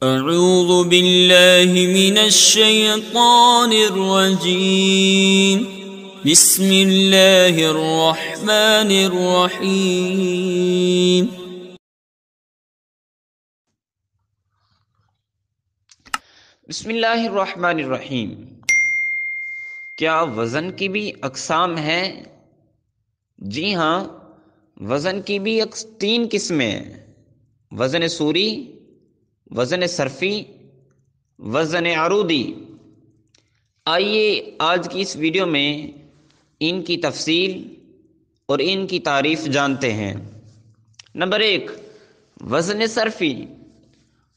اعوذ باللہ من الشیطان الرجیم بسم اللہ الرحمن الرحیم بسم اللہ الرحمن الرحیم۔ کیا وزن کی بھی اقسام ہیں؟ جی ہاں، وزن کی بھی تین قسمیں ہیں: وزن سوری، وزن صرفی، وزن عروضی۔ آئیے آج کی اس ویڈیو میں ان کی تفصیل اور ان کی تعریف جانتے ہیں۔ نمبر 1، وزن صرفی۔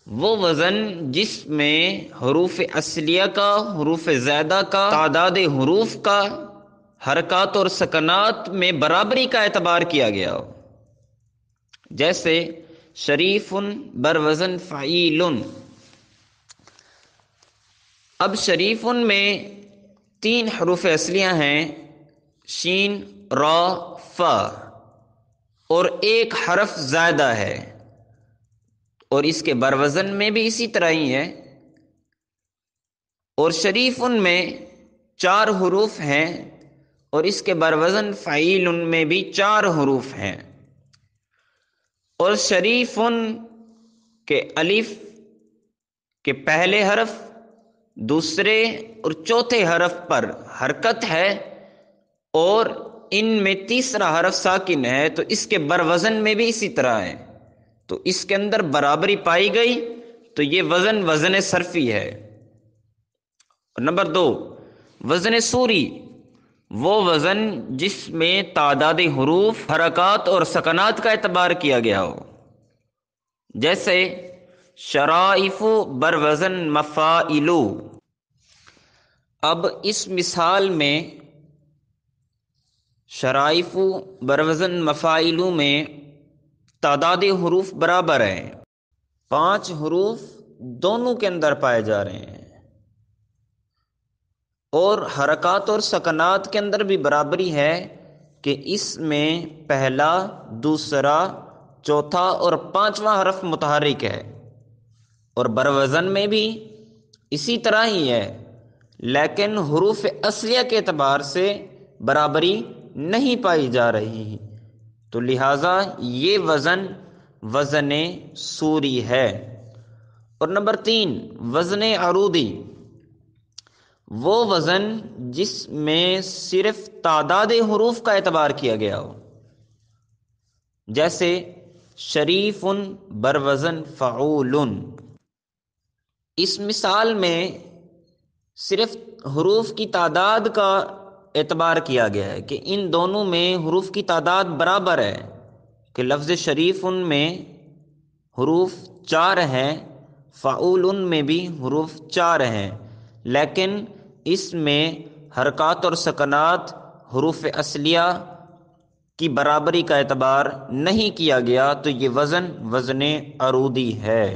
وہ وزن جس میں حروف اصلیہ کا، حروف زائدہ کا، تعداد حروف کا، حرکات اور سکنات میں برابری کا اعتبار کیا گیا ہو، جیسے شریف بروزن فعیل۔ اب شریف میں 3 حروف اصلیہ ہیں: شین، را، فا، اور 1 حرف زائدہ ہے، اور اس کے بروزن میں بھی اسی طرح ہی ہے۔ اور شریف میں 4 حروف ہیں، اور اس کے بروزن فعیل میں بھی 4 حروف ہیں۔ اور شریف کے الف کے پہلے حرف، دوسرے اور چوتھے حرف پر حرکت ہے، اور ان میں تیسرا حرف ساکن ہے، تو اس کے بروزن میں بھی اسی طرح ہے، تو اس کے اندر برابری پائی گئی، تو یہ وزن صرفی ہے۔ اور نمبر 2، وزن سوری۔ وہ وزن جس میں تعداد حروف، حرکات اور سکنات کا اعتبار کیا گیا ہو، جیسے شرائف بروزن مفاعل۔ اب اس مثال میں شرائف بروزن مفاعل میں تعداد حروف برابر ہیں، 5 حروف دونوں کے اندر پائے جا رہے ہیں، اور حرکات اور سکنات کے اندر بھی برابری ہے کہ اس میں پہلا، دوسرا، چوتھا اور 5واں حرف متحرک ہے، اور بروزن میں بھی اسی طرح ہی ہے، لیکن حروف اصلیہ کے اعتبار سے برابری نہیں پائی جا رہی، تو لہٰذا یہ وزن سوری ہے۔ اور نمبر 3، وزن عروضی۔ وہ وزن جس میں صرف تعداد حروف کا اعتبار کیا گیا ہو، جیسے شریف بروزن فعول۔ اس مثال میں صرف حروف کی تعداد کا اعتبار کیا گیا ہے کہ ان دونوں میں حروف کی تعداد برابر ہے، کہ لفظ شریف میں حروف 4 ہیں، فعول میں بھی حروف 4 ہیں، لیکن اس میں حرکات اور سکنات حروف اصلیہ کی برابری کا اعتبار نہیں کیا گیا، تو یہ وزن عروضی ہے۔